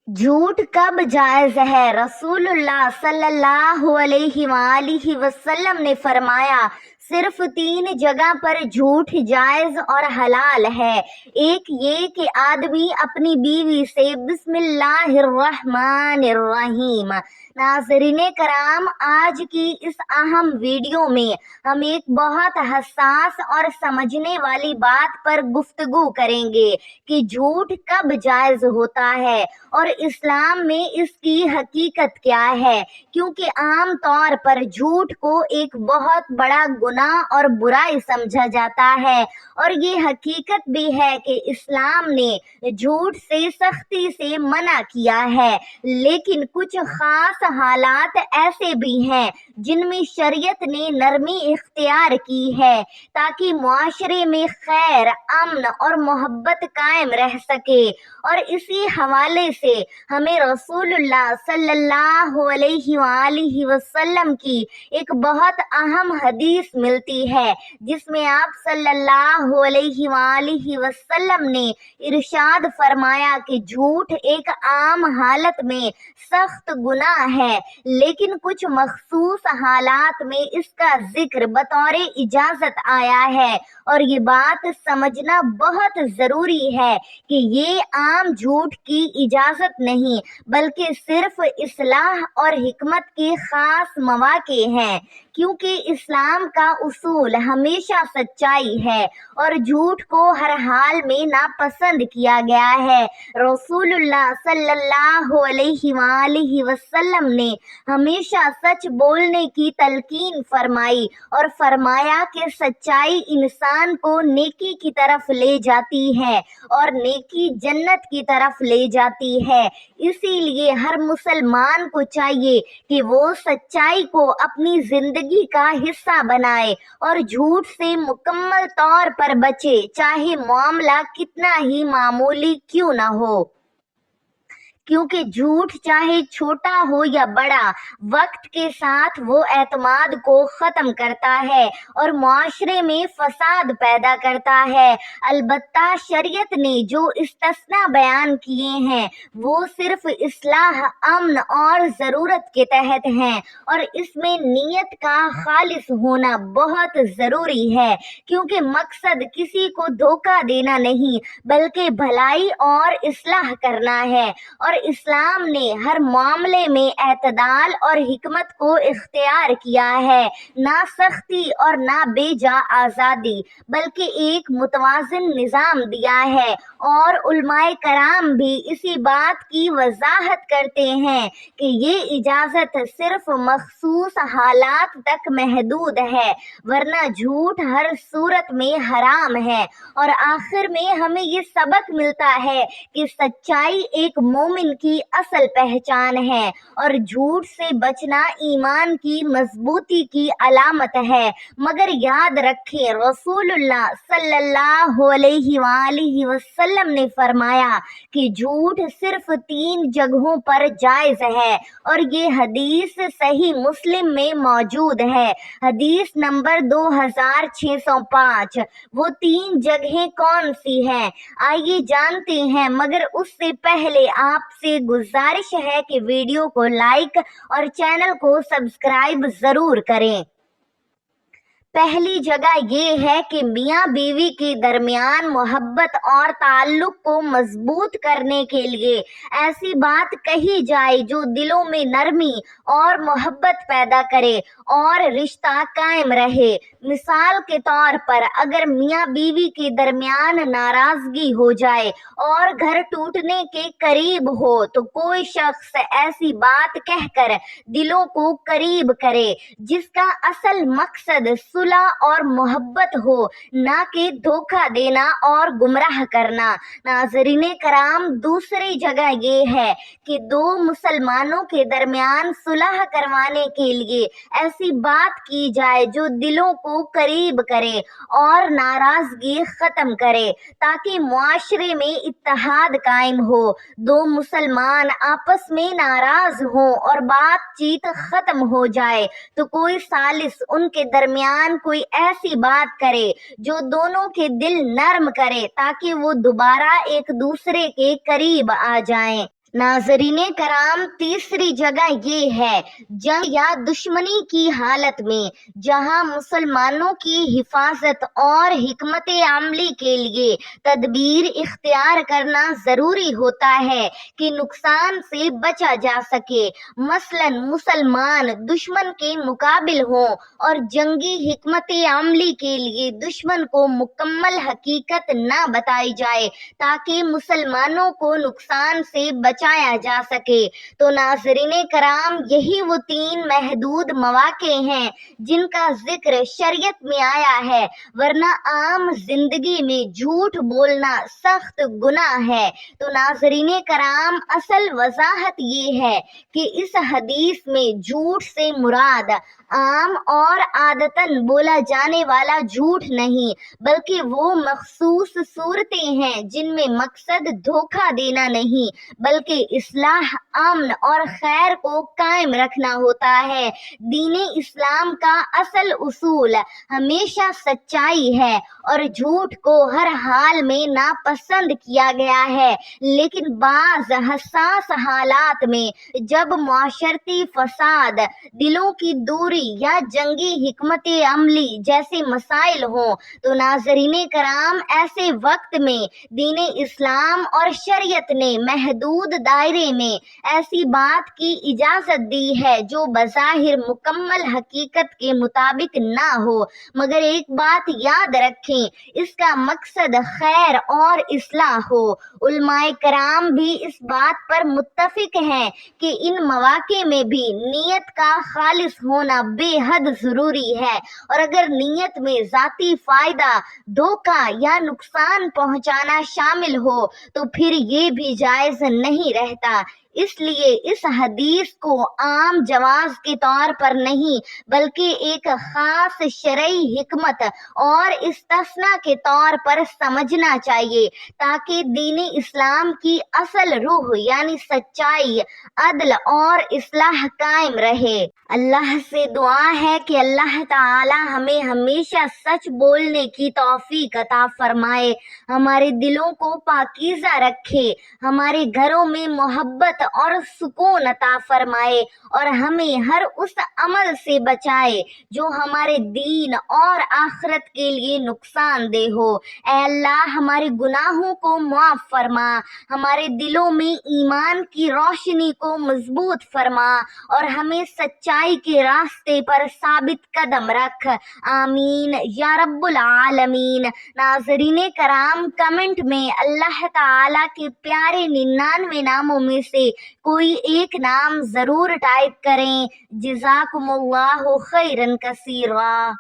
झूठ कब जायज़ है? रसूलुल्लाह सल्लल्लाहु अलैहि वसल्लम ने फरमाया, सिर्फ 3 जगह पर झूठ जायज़ और हलाल है। एक ये कि आदमी अपनी बीवी से बिस्मिल्लाहिर्रहमानिर्रहीम। नाज़रीन कराम, आज की इस अहम वीडियो में हम एक बहुत हसास और समझने वाली बात पर गुफ्तगू करेंगे कि झूठ कब जायज़ होता है और इस्लाम में इसकी हकीकत क्या है, क्योंकि आम तौर पर झूठ को एक बहुत बड़ा गुनाह और बुराई समझा जाता है और ये हकीकत भी है कि इस्लाम ने झूठ से सख्ती से मना किया है। लेकिन कुछ खास हालात ऐसे भी हैं जिनमें शरीयत ने नरमी इख्तियार की है ताकि मुआशरे में खैर, अमन और मोहब्बत कायम रह सके। और इसी हवाले से हमें रसूलुल्लाह सल्लल्लाहु अलैहि वसल्लम की एक बहुत अहम हदीस मिलती है जिसमें आप सल्लल्लाहु अलैहि वसल्लम ने इरशाद फरमाया कि झूठ एक आम हालत में सख्त गुनाह है, लेकिन कुछ मखसूस हालात में इसका जिक्र बतौर इजाजत आया है। और ये बात समझना बहुत जरूरी है कि ये आम झूठ की इजाजत नहीं बल्कि सिर्फ इस्लाह और हिकमत के खास मौके हैं, क्योंकि इस्लाम का उसूल हमेशा सच्चाई है और झूठ को हर हाल में नापसंद किया गया है। रसूलुल्लाह सल्लल्लाहु अलैहि वसल्लम ने हमेशा सच बोलने की तलकीन फरमाई और फरमाया कि सच्चाई इंसान को नेकी की तरफ ले जाती है और नेकी जन्नत की तरफ ले जाती है। इसीलिए हर मुसलमान को चाहिए कि वो सच्चाई को अपनी जिंदगी का हिस्सा बनाए और झूठ से मुकम्मल तौर पर बचे, चाहे मामला कितना ही मामूली क्यों ना हो, क्योंकि झूठ चाहे छोटा हो या बड़ा, वक्त के साथ वो एतमाद को ख़त्म करता है और मुआशरे में फसाद पैदा करता है। अलबत्ता शरीयत ने जो इस्तिस्ना बयान किए हैं वो सिर्फ इस्लाह, अमन और ज़रूरत के तहत हैं और इसमें नीयत का खालिस होना बहुत ज़रूरी है, क्योंकि मकसद किसी को धोखा देना नहीं बल्कि भलाई और इस्लाह करना है। और इस्लाम ने हर मामले में एतदाल और हिकमत को इख्तियार किया है, ना सख्ती और ना बेजा आज़ादी, बल्कि एक मुतवाज़िन निज़ाम दिया है। और उलमाए कराम भी इसी बात की वजाहत करते हैं कि ये इजाज़त सिर्फ मखसूस हालात तक महदूद है, वरना झूठ हर सूरत में हराम है। और आखिर में हमें ये सबक मिलता है कि सच्चाई एक मोमिन की असल पहचान है और झूठ से बचना ईमान की मजबूती की अलामत है। मगर याद रखें, रसूलुल्लाह सल्लल्लाहु अलैहि वसल्लम ने फरमाया कि झूठ सिर्फ 3 जगहों पर जायज है और ये हदीस सही मुस्लिम में मौजूद है। हदीस नंबर 2605। वो 3 जगहें कौन सी हैं? आइए जानते हैं, मगर उससे पहले आपसे गुजारिश है कि वीडियो को लाइक और चैनल को सब्सक्राइब जरूर करें। पहली जगह ये है कि मियाँ बीवी के दरमियान मोहब्बत और ताल्लुक को मजबूत करने के लिए ऐसी बात कही जाए जो दिलों में नरमी और मोहब्बत पैदा करे और रिश्ता कायम रहे। मिसाल के तौर पर, अगर मियाँ बीवी के दरमियान नाराजगी हो जाए और घर टूटने के करीब हो तो कोई शख्स ऐसी बात कहकर दिलों को करीब करे जिसका असल मकसद सुलह और मोहब्बत हो, ना कि धोखा देना और गुमराह करना। नाज़रीन कराम, दूसरी जगह ये है कि 2 मुसलमानों के दरमियान सुलह करवाने के लिए ऐसी बात की जाए जो दिलों को करीब करे और नाराजगी खत्म करे, ताकि मुआशरे में इत्तेहाद कायम हो। 2 मुसलमान आपस में नाराज हो और बातचीत खत्म हो जाए तो कोई सालिस उनके दरमियान कोई ऐसी बात करे जो दोनों के दिल नर्म करे ताकि वो दोबारा एक दूसरे के करीब आ जाएं। नाज़रीन कराम, तीसरी जगह ये है जंग या दुश्मनी की हालत में, जहां मुसलमानों की हिफाजत और हिकमत अमली के लिए तदबीर इख्तियार करना ज़रूरी होता है कि नुकसान से बचा जा सके। मसलन मुसलमान दुश्मन के मुकाबिल हों और जंगी हिकमत अमली के लिए दुश्मन को मुकम्मल हकीकत ना बताई जाए ताकि मुसलमानों को नुकसान से बचाया जा सके। तो नाज़रीन कराम, यही वो 3 महदूद मौक़े हैं जिनका जिक्र शरीयत में आया है, वरना आम जिंदगी में झूठ बोलना सख्त गुनाह है। तो नाज़रीन कराम, असल वजाहत ये है कि इस हदीस में झूठ से मुराद आम और आदतन बोला जाने वाला झूठ नहीं, बल्कि वो मखसूस सूरतें हैं जिनमें मकसद धोखा देना नहीं, बल्कि इस्लाह, अमन और खैर को कायम रखना होता है। दीन इस्लाम का असल उसूल हमेशा सच्चाई है और झूठ को हर हाल में नापसंद किया गया है, लेकिन बाज हसास हालात में जब मुआशरती फसाद, दिलों की दूरी या जंगी हिकमत अमली जैसे मसाइल हों, तो नाज़रीन कराम, ऐसे वक्त में दीन इस्लाम और शरीयत ने महदूद दायरे में ऐसी बात की इजाज़त दी है जो बज़ाहिर मुकम्मल हकीकत के मुताबिक ना हो, मगर एक बात याद रखें, इसका मकसद खैर और इस्लाह हो। उलमाए कराम भी इस बात पर मुत्तफिक हैं कि इन मौक़े में भी नीयत का खालिस होना बेहद ज़रूरी है, और अगर नीयत में ज़ाती फ़ायदा, धोखा या नुकसान पहुंचाना शामिल हो तो फिर ये भी जायज़ नहीं रहता। इसलिए इस हदीस को आम जवाज के तौर पर नहीं, बल्कि एक खास शरई हिकमत और इस्तिस्ना के तौर पर समझना चाहिए, ताकि दीन इस्लाम की असल रूह यानी सच्चाई, अदल और इस्लाह कायम रहे। अल्लाह से दुआ है कि अल्लाह ताला हमें हमेशा सच बोलने की तौफीक अता फरमाए, हमारे दिलों को पाकीज़ा रखे, हमारे घरों में मोहब्बत और सुकून अता फरमाए, और हमें हर उस अमल से बचाए जो हमारे दीन और आखिरत के लिए नुकसानदेह हो। ऐ अल्लाह, हमारे गुनाहों को मुआफ़ फरमा, हमारे दिलों में ईमान की रोशनी को मजबूत फरमा और हमें सच्चाई के रास्ते पर साबित कदम रख। आमीन या रब्बुल आलमीन। नाज़रीन कराम, कमेंट में अल्लाह ताला के प्यारे 99 नामों में से कोई एक नाम ज़रूर टाइप करें। जज़ाकुमुल्लाहु खैरन कसीरा।